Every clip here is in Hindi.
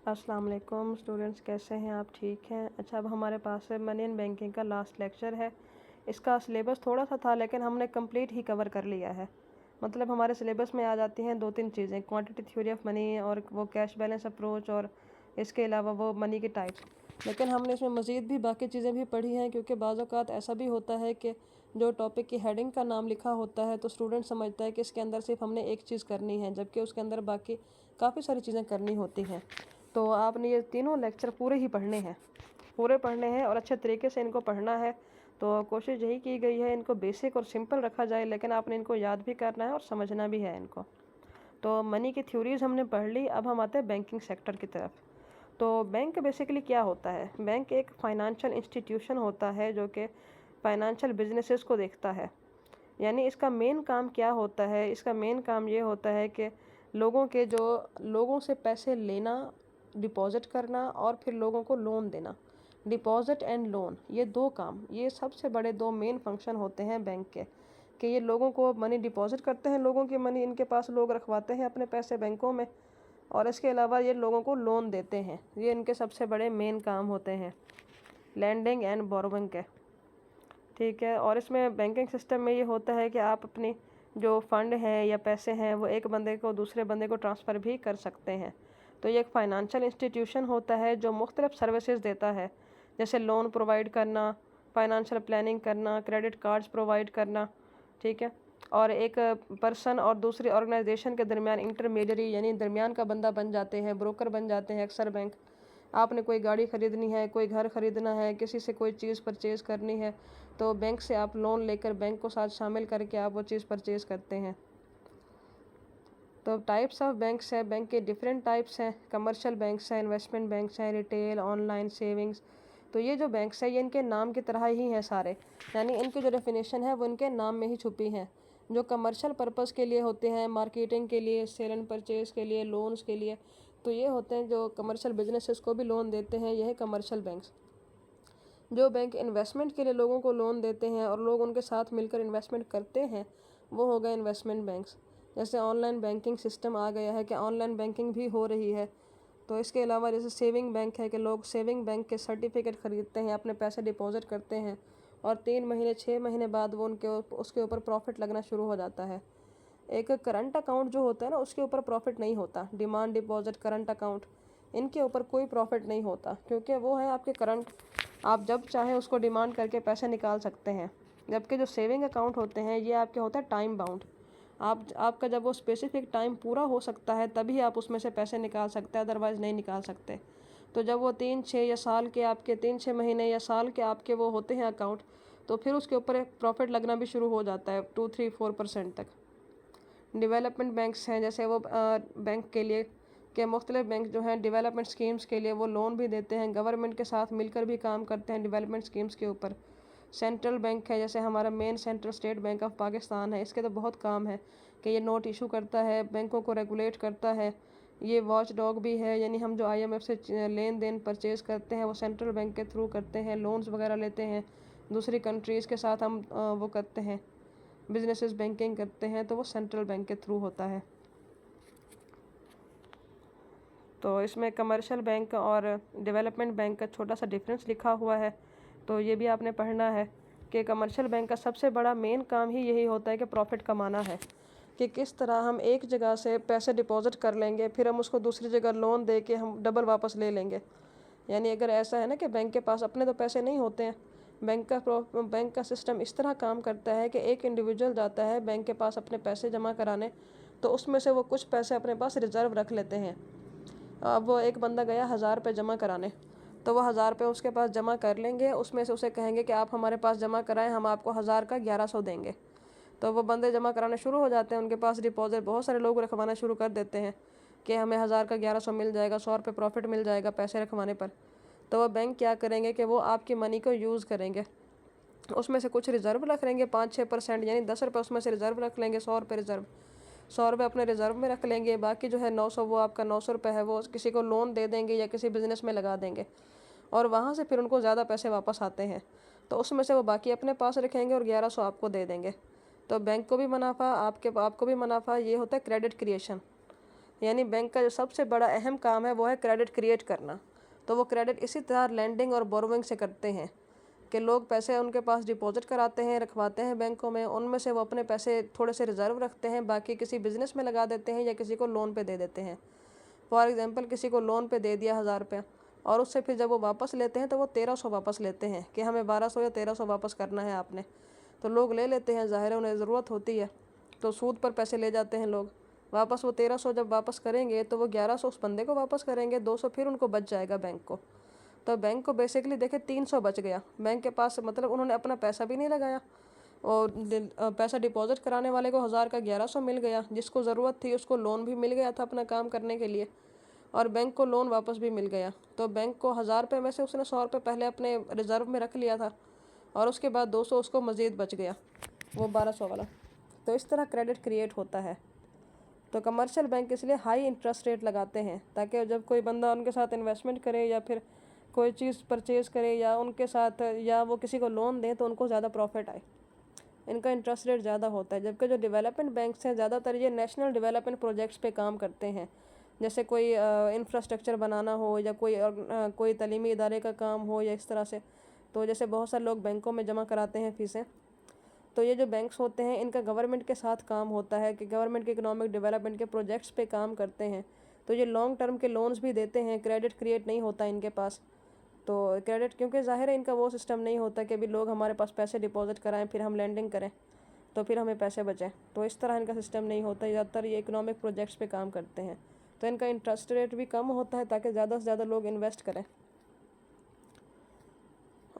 अस्सलाम वालेकुम स्टूडेंट्स, कैसे हैं आप? ठीक हैं? अच्छा, अब हमारे पास है मनी एंड बैंकिंग का लास्ट लेक्चर है। इसका सिलेबस थोड़ा सा था लेकिन हमने कंप्लीट ही कवर कर लिया है। मतलब हमारे सिलेबस में आ जाती हैं दो तीन चीज़ें, क्वांटिटी थ्योरी ऑफ मनी और वो कैश बैलेंस अप्रोच, और इसके अलावा वो मनी के टाइप्स। लेकिन हमने इसमें मज़ीद भी बाकी चीज़ें भी पढ़ी हैं, क्योंकि बाज़ औक़ात ऐसा भी होता है कि जो टॉपिक की हेडिंग का नाम लिखा होता है तो स्टूडेंट समझता है कि इसके अंदर सिर्फ हमने एक चीज़ करनी है, जबकि उसके अंदर बाकी काफ़ी सारी चीज़ें करनी होती हैं। तो आपने ये तीनों लेक्चर पूरे ही पढ़ने हैं, पूरे पढ़ने हैं और अच्छे तरीके से इनको पढ़ना है। तो कोशिश यही की गई है इनको बेसिक और सिंपल रखा जाए, लेकिन आपने इनको याद भी करना है और समझना भी है इनको। तो मनी की थ्योरीज हमने पढ़ ली, अब हम आते हैं बैंकिंग सेक्टर की तरफ। तो बैंक बेसिकली क्या होता है? बैंक एक फाइनेंशियल इंस्टीट्यूशन होता है जो कि फाइनेंशियल बिजनेसेस को देखता है। यानी इसका मेन काम क्या होता है? इसका मेन काम ये होता है कि लोगों से पैसे लेना, डिपॉजिट करना और फिर लोगों को लोन देना। डिपॉजिट एंड लोन, ये दो काम, ये सबसे बड़े दो मेन फंक्शन होते हैं बैंक के। कि ये लोगों को मनी डिपॉजिट करते हैं, लोगों की मनी इनके पास लोग रखवाते हैं अपने पैसे बैंकों में, और इसके अलावा ये लोगों को लोन देते हैं। ये इनके सबसे बड़े मेन काम होते हैं, लैंडिंग एंड बोरोइंग के। ठीक है। और इसमें बैंकिंग सिस्टम में ये होता है कि आप अपनी जो फंड है या पैसे हैं वो एक बंदे को दूसरे बंदे को ट्रांसफ़र भी कर सकते हैं। तो ये एक फाइनेंशियल इंस्टीट्यूशन होता है जो मुख्तलिफ सर्विसेज देता है, जैसे लोन प्रोवाइड करना, फाइनेंशियल प्लानिंग करना, क्रेडिट कार्ड्स प्रोवाइड करना। ठीक है। और एक पर्सन और दूसरी ऑर्गेनाइजेशन के दरमियान इंटरमीडियरी यानी दरमियान का बंदा बन जाते हैं, ब्रोकर बन जाते हैं अक्सर बैंक। आपने कोई गाड़ी ख़रीदनी है, कोई घर ख़रीदना है, किसी से कोई चीज़ परचेज़ करनी है, तो बैंक से आप लोन लेकर बैंक को साथ शामिल करके आप वो चीज़ परचेज़ करते हैं। तो टाइप्स ऑफ बैंक्स है, बैंक के डिफरेंट टाइप्स हैं। कमर्शियल बैंक्स हैं, इन्वेस्टमेंट बैंक्स हैं, रिटेल, ऑनलाइन, सेविंग्स। तो ये जो बैंक्स है ये इनके नाम की तरह ही हैं सारे, यानी इनकी जो डेफिनेशन है वो इनके नाम में ही छुपी हैं। जो कमर्शियल पर्पज़ के लिए होते हैं, मार्केटिंग के लिए, सेल एंड परचेज़ के लिए, लोन्स के लिए, तो ये होते हैं जो कमर्शियल बिजनेसेस को भी लोन देते हैं, यह है कमर्शियल बैंक्स। जो बैंक इन्वेस्टमेंट के लिए लोगों को लोन देते हैं और लोग उनके साथ मिलकर इन्वेस्टमेंट करते हैं, वो हो गए इन्वेस्टमेंट बैंक्स। जैसे ऑनलाइन बैंकिंग सिस्टम आ गया है कि ऑनलाइन बैंकिंग भी हो रही है। तो इसके अलावा जैसे सेविंग बैंक है कि लोग सेविंग बैंक के सर्टिफिकेट ख़रीदते हैं, अपने पैसे डिपॉजिट करते हैं और 3 महीने 6 महीने बाद वो उसके ऊपर प्रॉफिट लगना शुरू हो जाता है। एक करंट अकाउंट जो होता है ना, उसके ऊपर प्रॉफिट नहीं होता। डिमांड डिपॉजिट, करंट अकाउंट, इनके ऊपर कोई प्रॉफिट नहीं होता, क्योंकि वो है आपके करंट, आप जब चाहें उसको डिमांड करके पैसे निकाल सकते हैं। जबकि जो सेविंग अकाउंट होते हैं ये आपके होता है टाइम बाउंड। आपका जब वो स्पेसिफिक टाइम पूरा हो सकता है तभी आप उसमें से पैसे निकाल सकते हैं, अदरवाइज़ नहीं निकाल सकते। तो जब वो 3 6 या साल के आपके वो होते हैं अकाउंट, तो फिर उसके ऊपर एक प्रॉफिट लगना भी शुरू हो जाता है 2 3 4% तक। डेवलपमेंट बैंक्स हैं, जैसे वो बैंक के लिए के मुख्तलिफ बैंक जो हैं डेवलपमेंट स्कीम्स के लिए वो लोन भी देते हैं, गवर्नमेंट के साथ मिलकर भी काम करते हैं डेवलपमेंट स्कीम्स के ऊपर। सेंट्रल बैंक है, जैसे हमारा main central state bank of Pakistan है, इसके तो बहुत काम है कि ये नोट इशू करता है, बैंकों को रेगुलेट करता है। ये वॉच डॉग भी है, यानी हम जो IMF से लेन देन परचेज़ करते हैं वो सेंट्रल बैंक के थ्रू करते हैं, लोन्स वगैरह लेते हैं, दूसरी कंट्रीज़ के साथ हम वो करते हैं, बिजनेसेस बैंकिंग करते हैं, तो वो सेंट्रल बैंक के थ्रू होता है। तो इसमें कमर्शियल बैंक और डेवलपमेंट बैंक का छोटा सा डिफरेंस लिखा हुआ है, तो ये भी आपने पढ़ना है कि कमर्शियल बैंक का सबसे बड़ा मेन काम ही यही होता है कि प्रॉफिट कमाना है। कि किस तरह हम एक जगह से पैसे डिपॉजिट कर लेंगे, फिर हम उसको दूसरी जगह लोन दे के हम डबल वापस ले लेंगे। यानी अगर ऐसा है ना कि बैंक के पास अपने तो पैसे नहीं होते हैं, बैंक का सिस्टम इस तरह काम करता है कि एक इंडिविजुअल जाता है बैंक के पास अपने पैसे जमा कराने, तो उसमें से वो कुछ पैसे अपने पास रिजर्व रख लेते हैं। अब वो एक बंदा गया 1000 रुपये जमा कराने, तो वो 1000 रुपये उसके पास जमा कर लेंगे, उसमें से उसे कहेंगे कि आप हमारे पास जमा कराएं, हम आपको 1000 का 1100 देंगे। तो वो बंदे जमा कराने शुरू हो जाते हैं, उनके पास डिपॉजिट बहुत सारे लोग रखवाना शुरू कर देते हैं कि हमें 1000 का 1100 मिल जाएगा, 100 रुपये प्रॉफिट मिल जाएगा पैसे रखवाने पर। तो वह बैंक क्या करेंगे कि वो आपकी मनी को यूज़ करेंगे, उसमें से कुछ रिज़र्व रख लेंगे 5 6%, यानी 10 रुपये उसमें से रिज़र्व रख लेंगे, 100 रुपये रिज़र्व, 100 रुपये अपने रिज़र्व में रख लेंगे, बाकी जो है 900 वो आपका 900 रुपये है वो किसी को लोन दे देंगे या किसी बिज़नेस में लगा देंगे, और वहाँ से फिर उनको ज़्यादा पैसे वापस आते हैं, तो उसमें से वो बाकी अपने पास रखेंगे और 1100 आपको दे देंगे। तो बैंक को भी मुनाफा, आपको भी मुनाफा, ये होता है क्रेडिट क्रिएशन। यानी बैंक का जो सबसे बड़ा अहम काम है वो है क्रेडिट क्रिएट करना। तो वो क्रेडिट इसी तरह लैंडिंग और बोरोविंग से करते हैं कि लोग पैसे उनके पास डिपॉजिट कराते हैं, रखवाते हैं बैंकों में, उनमें से वो अपने पैसे थोड़े से रिजर्व रखते हैं, बाकी किसी बिज़नेस में लगा देते हैं या किसी को लोन पे दे देते हैं। फॉर एग्जांपल किसी को लोन पे दे दिया 1000 रुपया, और उससे फिर जब वो वापस लेते हैं तो वो 1300 वापस लेते हैं कि हमें 1200 या 1300 वापस करना है आपने। तो लोग ले लेते हैं, ज़ाहिर है उन्हें ज़रूरत होती है, तो सूद पर पैसे ले जाते हैं लोग। वापस वो 1300 जब वापस करेंगे तो वो 1100 उस बंदे को वापस करेंगे, 200 फिर उनको बच जाएगा बैंक को। तो बैंक को बेसिकली देखे 300 बच गया बैंक के पास, मतलब उन्होंने अपना पैसा भी नहीं लगाया, और पैसा डिपॉजिट कराने वाले को 1000 का 1100 मिल गया, जिसको ज़रूरत थी उसको लोन भी मिल गया था अपना काम करने के लिए, और बैंक को लोन वापस भी मिल गया। तो बैंक को 1000 रुपये में से उसने 100 रुपये पहले अपने रिज़र्व में रख लिया था, और उसके बाद 200 उसको मज़ीद बच गया, वो 1200 वाला। तो इस तरह क्रेडिट क्रिएट होता है। तो कमर्शियल बैंक इसलिए हाई इंटरेस्ट रेट लगाते हैं ताकि जब कोई बंदा उनके साथ इन्वेस्टमेंट करे या फिर कोई चीज़ परचेज़ करे या उनके साथ या वो किसी को लोन दें तो उनको ज़्यादा प्रॉफिट आए। इनका इंटरेस्ट रेट ज़्यादा होता है। जबकि जो डेवलपमेंट बैंक्स हैं ज़्यादातर ये नेशनल डेवलपमेंट प्रोजेक्ट्स पे काम करते हैं, जैसे कोई इंफ्रास्ट्रक्चर बनाना हो या कोई तालीमी इदारे का काम हो या इस तरह से। तो जैसे बहुत सारे लोग बैंकों में जमा कराते हैं फ़ीसें, तो ये जो बैंक्स होते हैं इनका गवर्नमेंट के साथ काम होता है कि गवर्नमेंट के इकोनॉमिक डेवलपमेंट के प्रोजेक्ट्स पे काम करते हैं। तो ये लॉन्ग टर्म के लोन्स भी देते हैं, क्रेडिट क्रिएट नहीं होता इनके पास। तो क्रेडिट, क्योंकि ज़ाहिर है इनका वो सिस्टम नहीं होता कि अभी लोग हमारे पास पैसे डिपॉजिट कराएं फिर हम लैंडिंग करें तो फिर हमें पैसे बचें, तो इस तरह इनका सिस्टम नहीं होता। ज़्यादातर ये इकोनॉमिक प्रोजेक्ट्स पे काम करते हैं, तो इनका इंटरेस्ट रेट भी कम होता है ताकि ज़्यादा से ज़्यादा लोग इन्वेस्ट करें।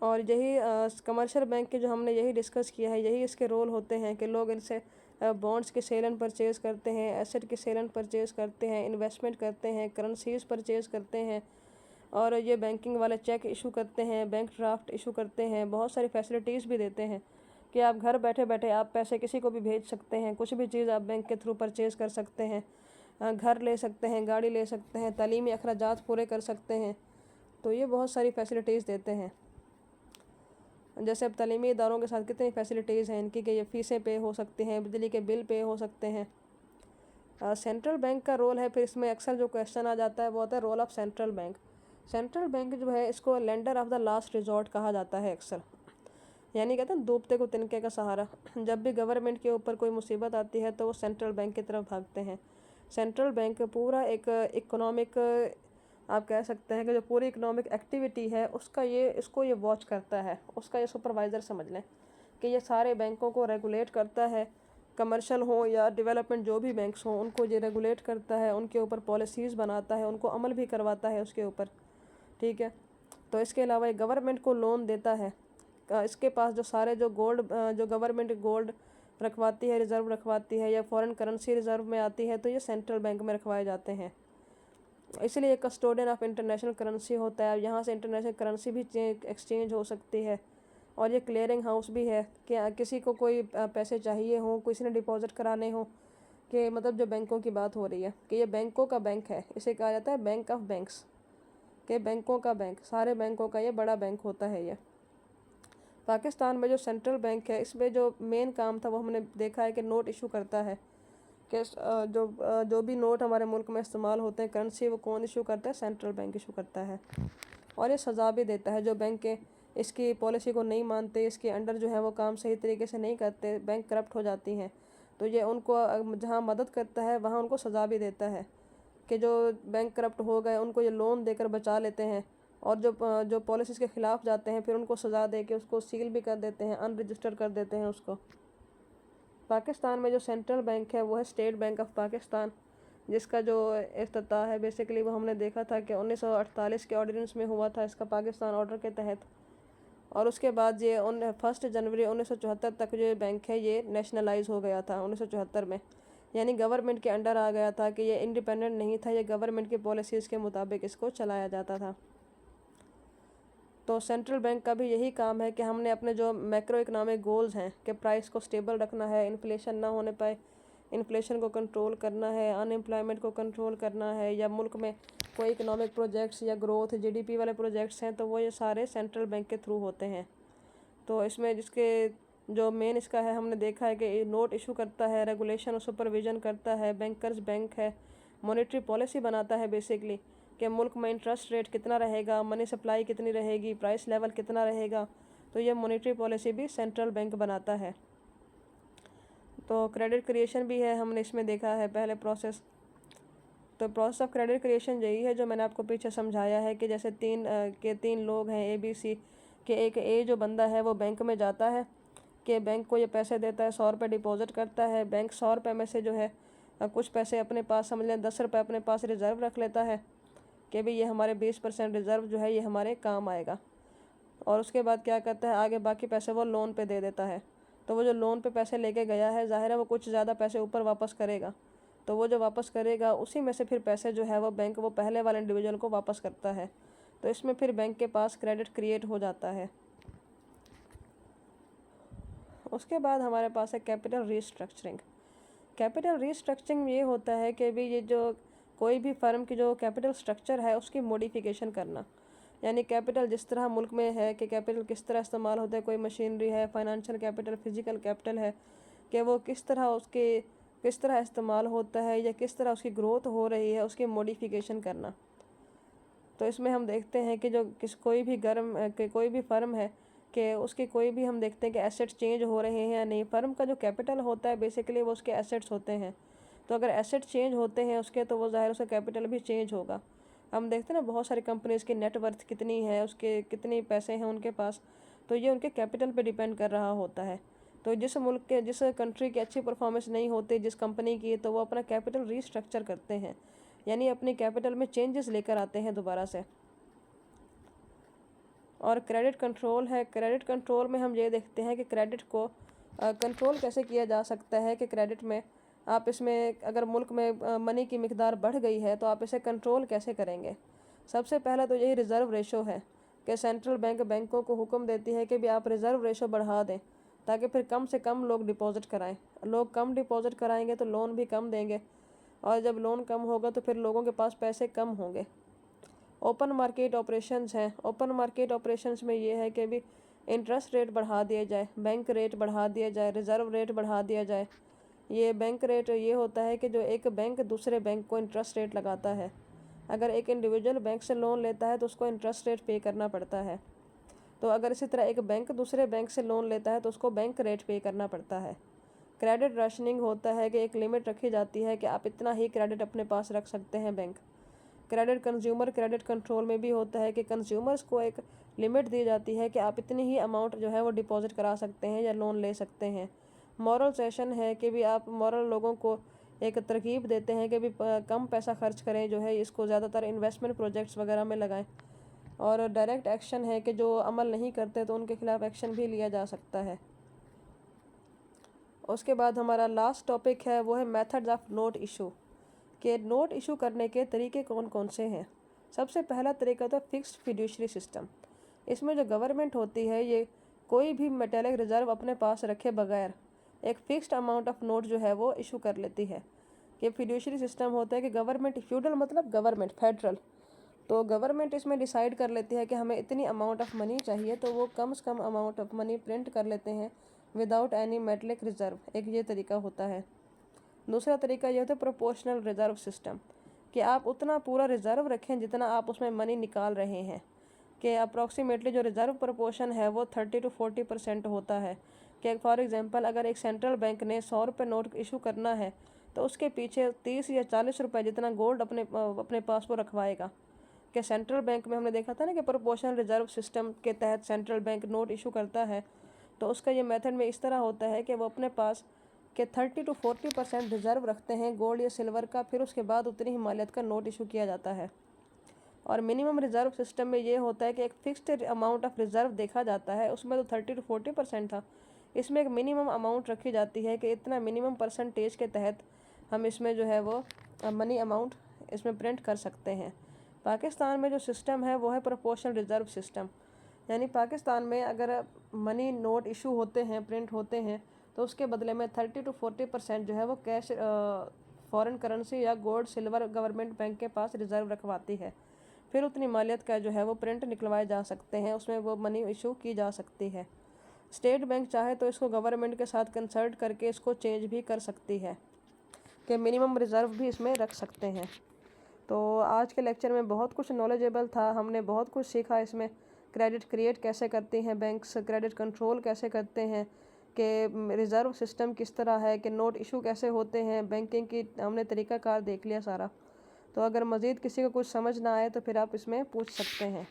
और यही कमर्शियल बैंक के जो हमने यही डिस्कस किया है, यही इसके रोल होते हैं कि लोग इनसे बॉन्ड्स के सेल एंड परचेज़ करते हैं, एसेट के सेल एंड परचेज़ करते हैं, इन्वेस्टमेंट करते हैं, करेंसीज परचेज़ करते हैं, और ये बैंकिंग वाले चेक इशू करते हैं, बैंक ड्राफ्ट इशू करते हैं, बहुत सारी फैसिलिटीज़ भी देते हैं कि आप घर बैठे बैठे आप पैसे किसी को भी भेज सकते हैं, कुछ भी चीज़ आप बैंक के थ्रू परचेज़ कर सकते हैं, घर ले सकते हैं, गाड़ी ले सकते हैं, तालीमी अखराजात पूरे कर सकते हैं। तो ये बहुत सारी फैसिलिटीज़ देते हैं। जैसे अब तालीमी इदारों के साथ कितनी फैसिलिटीज़ हैं इनकी कि ये फ़ीसें पे हो सकती हैं, बिजली के बिल पे हो सकते हैं। सेंट्रल बैंक का रोल है, फिर इसमें अक्सर जो क्वेश्चन आ जाता है वो होता है role of central bank. Central bank जो है इसको lender of the last resort कहा जाता है अक्सर, यानी कहते हैं डूबते को तिनके का सहारा। जब भी गवर्नमेंट के ऊपर कोई मुसीबत आती है तो वो सेंट्रल बैंक की तरफ भागते हैं। सेंट्रल बैंक पूरा एक इकोनॉमिक, आप कह सकते हैं कि जो पूरी इकोनॉमिक एक्टिविटी है उसका इसको ये वॉच करता है, उसका ये सुपरवाइज़र समझ लें कि ये सारे बैंकों को रेगुलेट करता है, कमर्शियल हो या डेवलपमेंट जो भी बैंक्स हों उनको ये रेगुलेट करता है, उनके ऊपर पॉलिसीज़ बनाता है, उनको अमल भी करवाता है उसके ऊपर, ठीक है। तो इसके अलावा ये गवर्नमेंट को लोन देता है। इसके पास जो सारे जो गवर्नमेंट गोल्ड रखवाती है, रिज़र्व रखवाती है या फॉरेन करेंसी रिज़र्व में आती है, तो ये सेंट्रल बैंक में रखवाए जाते हैं। इसलिए कस्टोडियन ऑफ इंटरनेशनल करेंसी होता है, यहाँ से इंटरनेशनल करेंसी भी एक्सचेंज हो सकती है। और ये क्लियरिंग हाउस भी है कि कि किसी को कोई पैसे चाहिए हो, किसी ने डिपॉजिट कराने हो, कि मतलब जो बैंकों की बात हो रही है कि ये बैंकों का बैंक है, इसे कहा जाता है बैंक ऑफ बैंक्स, के बैंकों का बैंक, सारे बैंकों का ये बड़ा बैंक होता है। ये पाकिस्तान में जो सेंट्रल बैंक है इसमें जो मेन काम था वो हमने देखा है कि नोट इशू करता है, कि जो भी नोट हमारे मुल्क में इस्तेमाल होते हैं करेंसी, वो कौन इशू करता है? सेंट्रल बैंक इशू करता है। और ये सज़ा भी देता है जो बैंक के इसकी पॉलिसी को नहीं मानते, इसके अंडर जो है वो काम सही तरीके से नहीं करते, बैंक करप्ट हो जाती हैं, तो ये उनको जहाँ मदद करता है वहाँ उनको सज़ा भी देता है कि जो बैंक करप्ट हो गए उनको ये लोन देकर बचा लेते हैं, और जो पॉलिसीज़ के ख़िलाफ़ जाते हैं फिर उनको सज़ा दे के उसको सील भी कर देते हैं, अनरजिस्टर्ड कर देते हैं उसको। पाकिस्तान में जो सेंट्रल बैंक है वो है स्टेट बैंक ऑफ पाकिस्तान, जिसका जो इफ्तिताह है बेसिकली वो हमने देखा था कि 1948 के ऑर्डिनेंस में हुआ था इसका, पाकिस्तान ऑर्डर के तहत। और उसके बाद ये 1 जनवरी 1974 तक जो बैंक है ये नेशनलाइज हो गया था 1974 में, यानी गवर्नमेंट के अंडर आ गया था कि ये इंडिपेंडेंट नहीं था, ये गवर्नमेंट की पॉलिसीज़ के मुताबिक इसको चलाया जाता था। तो सेंट्रल बैंक का भी यही काम है कि हमने अपने जो मैक्रो इकोनॉमिक गोल्स हैं कि प्राइस को स्टेबल रखना है, इन्फ्लेशन ना होने पाए, इन्फ्लेशन को कंट्रोल करना है, अनएम्प्लॉयमेंट को कंट्रोल करना है, या मुल्क में कोई इकोनॉमिक प्रोजेक्ट्स या ग्रोथ जीडीपी वाले प्रोजेक्ट्स हैं तो वो ये सारे सेंट्रल बैंक के थ्रू होते हैं। तो इसमें जिसके जो मेन इसका है हमने देखा है कि नोट इशू करता है, रेगुलेशन और सुपरविज़न करता है, बैंकर्स बैंक है, मॉनेटरी पॉलिसी बनाता है बेसिकली, कि मुल्क में इंटरेस्ट रेट कितना रहेगा, मनी सप्लाई कितनी रहेगी, प्राइस लेवल कितना रहेगा। तो ये मॉनेटरी पॉलिसी भी सेंट्रल बैंक बनाता है। तो क्रेडिट क्रिएशन भी है, हमने इसमें देखा है पहले प्रोसेस। तो प्रोसेस ऑफ क्रेडिट क्रिएशन यही है जो मैंने आपको पीछे समझाया है, कि जैसे तीन लोग हैं ABC के। एक ए जो बंदा है वो बैंक में जाता है, कि बैंक को ये पैसे देता है, 100 रुपये डिपॉजिट करता है। बैंक 100 रुपये में से जो है कुछ पैसे अपने पास, समझ लें 10 रुपये अपने पास रिज़र्व रख लेता है, कि भाई ये हमारे 20% रिज़र्व जो है ये हमारे काम आएगा। और उसके बाद क्या करता है, आगे बाकी पैसे वो लोन पे दे देता है। तो वो जो लोन पे पैसे लेके गया है, ज़ाहिर है वो कुछ ज़्यादा पैसे ऊपर वापस करेगा। तो वो जो वापस करेगा उसी में से फिर पैसे जो है वो बैंक वो पहले वाले इंडिविजुअल को वापस करता है। तो इसमें फिर बैंक के पास क्रेडिट क्रिएट हो जाता है। उसके बाद हमारे पास है कैपिटल रीस्ट्रक्चरिंग। कैपिटल रीस्ट्रक्चरिंग ये होता है कि भी ये जो कोई भी फर्म की जो कैपिटल स्ट्रक्चर है उसकी मॉडिफिकेशन करना। यानी कैपिटल जिस तरह मुल्क में है कि कैपिटल किस तरह इस्तेमाल होता है, कोई मशीनरी है, फाइनेंशियल कैपिटल, फिजिकल कैपिटल है, कि वो किस तरह इस्तेमाल होता है या किस तरह उसकी ग्रोथ हो रही है, उसकी मॉडिफिकेशन करना। तो इसमें हम देखते हैं कि जो कोई भी फर्म है कि उसके कोई भी हम देखते हैं कि एसेट्स चेंज हो रहे हैं या नहीं। फर्म का जो कैपिटल होता है बेसिकली वो उसके एसेट्स होते हैं। तो अगर एसेट चेंज होते हैं उसके, तो वो ज़ाहिर उसका कैपिटल भी चेंज होगा। हम देखते हैं ना बहुत सारी कंपनीज़ की नेटवर्थ कितनी है, उसके कितने पैसे हैं उनके पास, तो ये उनके कैपिटल पे डिपेंड कर रहा होता है। तो जिस कंट्री की अच्छी परफॉर्मेंस नहीं होती जिस कंपनी की, तो वो अपना कैपिटल रीस्ट्रक्चर करते हैं, यानी अपनी कैपिटल में चेंजेस लेकर आते हैं दोबारा से। और क्रेडिट कंट्रोल है। क्रेडिट कंट्रोल में हम ये देखते हैं कि क्रेडिट को कंट्रोल कैसे किया जा सकता है, कि क्रेडिट में आप इसमें अगर मुल्क में मनी की मिकदार बढ़ गई है तो आप इसे कंट्रोल कैसे करेंगे। सबसे पहला तो यही रिज़र्व रेशो है, कि सेंट्रल बैंक बैंकों को हुक्म देती है कि भी आप रिज़र्व रेशो बढ़ा दें, ताकि फिर कम से कम लोग डिपॉजिट कराएं। लोग कम डिपॉजिट कराएंगे तो लोन भी कम देंगे, और जब लोन कम होगा तो फिर लोगों के पास पैसे कम होंगे। ओपन मार्केट ऑपरेशंस हैं। ओपन मार्केट ऑपरेशंस में ये है कि भी इंटरेस्ट रेट बढ़ा दिया जाए, बैंक रेट बढ़ा दिया जाए, रिज़र्व रेट बढ़ा दिया जाए। ये बैंक रेट ये होता है कि जो एक बैंक दूसरे बैंक को इंटरेस्ट रेट लगाता है। अगर एक इंडिविजुअल बैंक से लोन लेता है तो उसको इंटरेस्ट रेट पे करना पड़ता है। तो अगर इसी तरह एक बैंक दूसरे बैंक से लोन लेता है तो उसको बैंक रेट पे करना पड़ता है। क्रेडिट राशनिंग होता है कि एक लिमिट रखी जाती है कि आप इतना ही क्रेडिट अपने पास रख सकते हैं बैंक। कंज्यूमर क्रेडिट कंट्रोल में भी होता है कि कंज्यूमर्स को एक लिमिट दी जाती है कि आप इतनी ही अमाउंट जो है वो डिपॉजिट करा सकते हैं या लोन ले सकते हैं। मॉरल सेशन है कि भी आप मॉरल लोगों को एक तरकीब देते हैं कि भी कम पैसा खर्च करें, जो है इसको ज़्यादातर इन्वेस्टमेंट प्रोजेक्ट्स वगैरह में लगाएं। और डायरेक्ट एक्शन है कि जो अमल नहीं करते तो उनके खिलाफ एक्शन भी लिया जा सकता है। उसके बाद हमारा लास्ट टॉपिक है वो है मेथड्स ऑफ नोट इशू, कि नोट इशू करने के तरीके कौन कौन से हैं। सबसे पहला तरीका तो फिक्स्ड फिड्यूशरी सिस्टम। इसमें जो गवर्नमेंट होती है ये कोई भी मेटेलिक रिजर्व अपने पास रखे बगैर एक फ़िक्स्ड अमाउंट ऑफ नोट जो है वो इशू कर लेती है। कि फिड्यूशरी सिस्टम होता है कि गवर्नमेंट, फ्यूडल मतलब गवर्नमेंट, फेडरल, तो गवर्नमेंट इसमें डिसाइड कर लेती है कि हमें इतनी अमाउंट ऑफ मनी चाहिए, तो वो कम से कम अमाउंट ऑफ मनी प्रिंट कर लेते हैं विदाउट एनी मेटेलिक रिजर्व। एक ये तरीका होता है। दूसरा तरीका ये होता है प्रोपोर्शनल रिजर्व सिस्टम, कि आप उतना पूरा रिज़र्व रखें जितना आप उसमें मनी निकाल रहे हैं। कि अप्रॉक्सीमेटली जो रिज़र्व प्रोपोर्शन है वो 30 to 40% होता है। कि फॉर एग्जांपल अगर एक सेंट्रल बैंक ने 100 रुपये नोट इशू करना है तो उसके पीछे 30 या 40 रुपये जितना गोल्ड अपने पास वो रखवाएगा। कि सेंट्रल बैंक में हमने देखा था ना कि प्रोपोर्शनल रिजर्व सिस्टम के तहत सेंट्रल बैंक नोट इशू करता है, तो उसका ये मेथड में इस तरह होता है कि वो अपने पास के 30 to 40% रिज़र्व रखते हैं गोल्ड या सिल्वर का, फिर उसके बाद उतनी ही मालियत का नोट इशू किया जाता है। और मिनिमम रिज़र्व सिस्टम में ये होता है कि एक फ़िक्स्ड अमाउंट ऑफ रिज़र्व देखा जाता है, उसमें तो 30 to 40% था, इसमें एक मिनिमम अमाउंट रखी जाती है कि इतना मिनिमम परसेंटेज के तहत हम इसमें जो है वो मनी अमाउंट इसमें प्रिंट कर सकते हैं। पाकिस्तान में जो सिस्टम है वो है प्रोपोर्शनल रिज़र्व सिस्टम। यानी पाकिस्तान में अगर मनी नोट इशू होते हैं, प्रिंट होते हैं, तो उसके बदले में 30 to 40% जो है वो कैश, फॉरेन करेंसी या गोल्ड सिल्वर गवर्नमेंट बैंक के पास रिज़र्व रखवाती है। फिर उतनी मालियत का जो है वो प्रिंट निकलवाए जा सकते हैं, उसमें वो मनी इशू की जा सकती है। स्टेट बैंक चाहे तो इसको गवर्नमेंट के साथ कंसल्ट करके इसको चेंज भी कर सकती है। कि मिनिमम रिज़र्व भी इसमें रख सकते हैं। तो आज के लेक्चर में बहुत कुछ नॉलेजेबल था, हमने बहुत कुछ सीखा इसमें। क्रेडिट क्रिएट कैसे करती हैं बैंक्स, क्रेडिट कंट्रोल कैसे करते हैं, कि रिज़र्व सिस्टम किस तरह है, कि नोट इशू कैसे होते हैं, बैंकिंग की हमने तरीक़ाकार देख लिया सारा। तो अगर मज़ीद किसी को कुछ समझ ना आए तो फिर आप इसमें पूछ सकते हैं।